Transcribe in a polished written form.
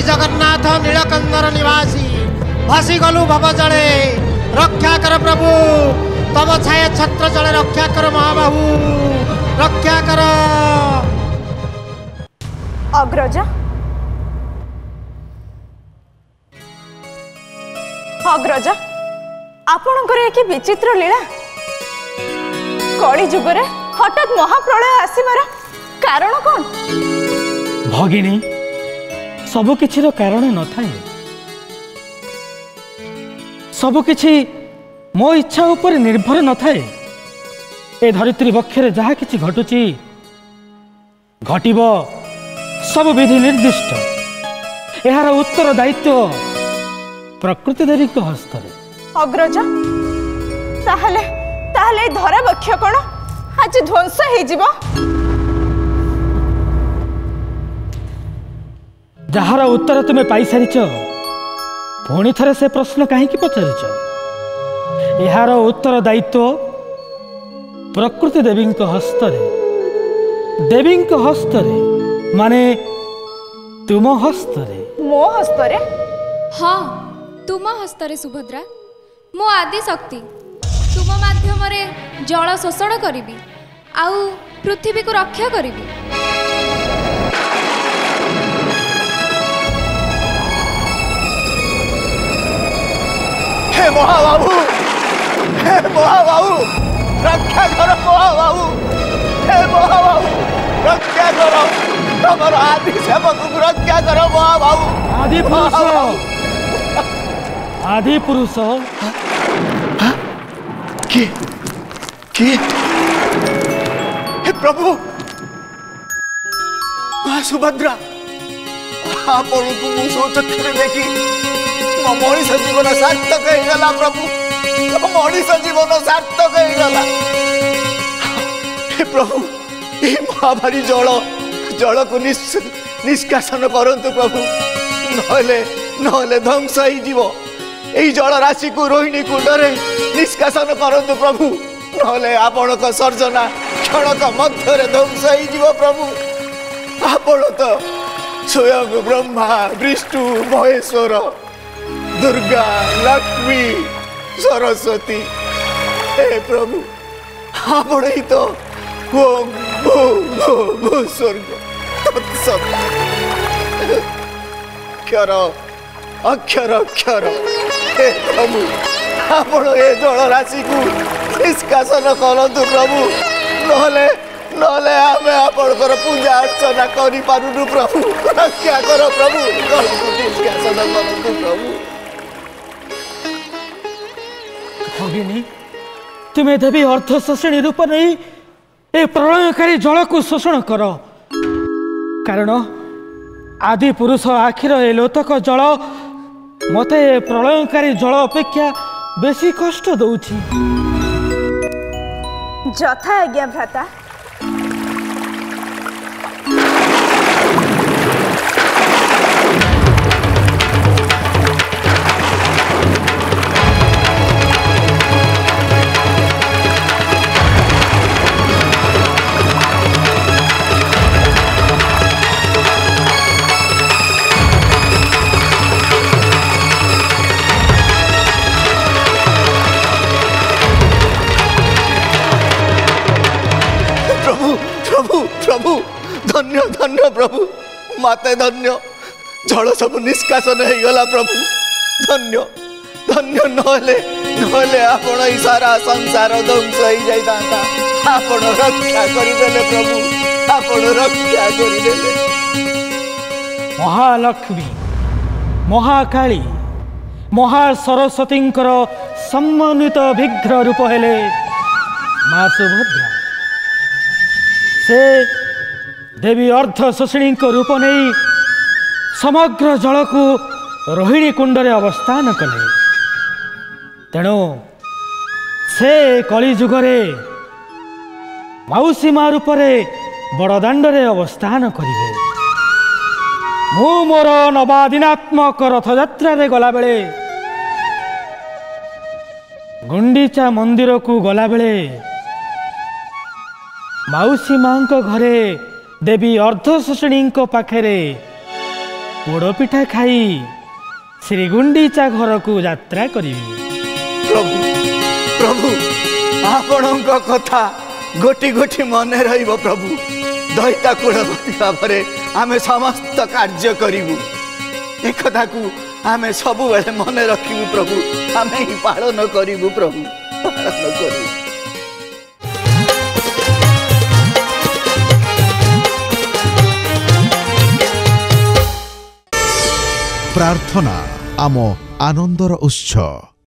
जगन्नाथ नीलकंदर निवासी भासी गलु भव जले रक्षा कर प्रभु तम छाया छत्र जले रक्षा कर महाबाहु रक्षा कर। अग्रज अग्रज आपणकर एक विचित्र लीला कली जुगरे हठात महाप्रलय आसमार कारण कौन? भगिनी सबकिछि कारण न थाए सबकिछि मो इच्छा उपर निर्भर न थाए। ए धरित्री बक्षरे जहा किछि घटुची घटिब सब विधि निर्दिष्ट यार उत्तर दायित्व प्रकृति देवी हस्तरे। अग्रज ताहले ताहले धरा बक्ष कौन आज ध्वंस हो जार उत्तर तुम्हें पाई सारिच पुणी थे से प्रश्न कहीं पचारिच यार उत्तर दायित्व प्रकृति देवी हस्तरे माने तुम हस्तरे मो हस्तरे। हाँ तुम हस्तरे सुभद्रा मो आदि शक्ति तुम माध्यम जल शोषण करी आउ पृथ्वी को रक्षा करी। हे महाबाबू रक्षा करो महाबाबू हे महाबाबू रक्षा करो तमर आदि सेवक को रक्षा करो महाबाबू। आदि पुरुष हे प्रभु मां सुभद्रा आपण को चक्षुरे देखी मो मनीष जीवन सार्थक होगा प्रभु मनीष जीवन सार्थक होगा। हे प्रभु ये महाभारी जल को निष्कासन करंतु प्रभु नहले ध्वंस हो जल राशि को रोहिणी कुंडरे निष्कासन करंतु प्रभु नहले आपण सर्जना क्षणक मध्य ध्वंस हो प्रभु। आपण तो स्वयं ब्रह्मा विष्णु महेश्वर दुर्गा लक्ष्मी सरस्वती हे प्रभु आपण ही तो ओम भू स्वर्ग तत्सत क्षर अक्षर क्षर हे प्रभु आपण ए जल राशि को निष्कासन करंतु प्रभु नहले आमे आपणकर पूजा अर्चना करि पारुनु प्रभु रक्षा कर प्रभु निष्कासन करंतु प्रभु। भगिनी तुम्हें देवी अर्थ शोषणी रूप नहीं ए प्रलयकारी जल को शोषण कर कारण आदि पुरुष आखिर ए लोतक जल मते प्रलयकारी जल अपेक्षा बेसी कष्ट दउछि। जथा आज्ञा भ्राता। प्रभु धन्य धन्य प्रभु माते धन्य जल सब निष्कासन हो गला प्रभु धन्य धन्य नहले आपण ई सारा संसार ध्वंस हो जाता आपण रक्षा करदेले प्रभु आपण रक्षा करदेले। महालक्ष्मी महाकाली महासरस्वती सम्मानित विग्रह रूप हेले मां सुभद्रा से देवी अर्ध शोषणी रूप नहीं समग्र जल को रोहिणी कुंडरे अवस्थान कले तेणु से कली जुगरे मौसी माँ रूप बड़दाण्डे अवस्थान करेंगे। मु मोर नवादिनात्मक रथयात्रा गला बेले गुंडीचा मंदिर को गला बेले मौसी माँ घरे देवी अर्धशोषणी पाखे पोड़पिठा खाई श्रीगुंडीचा घर को यात्रा करी। प्रभु प्रभु आपणक कथा गोटी गोटी मन रहिब प्रभु दैता कुलपति भाव आमे समस्त कार्य करूँ एक कथा को आमे सब बेले मन रखू प्रभु आमे ही पालन करूँ प्रभु पालन करूँ। प्रार्थना आम आनंदर उत्स।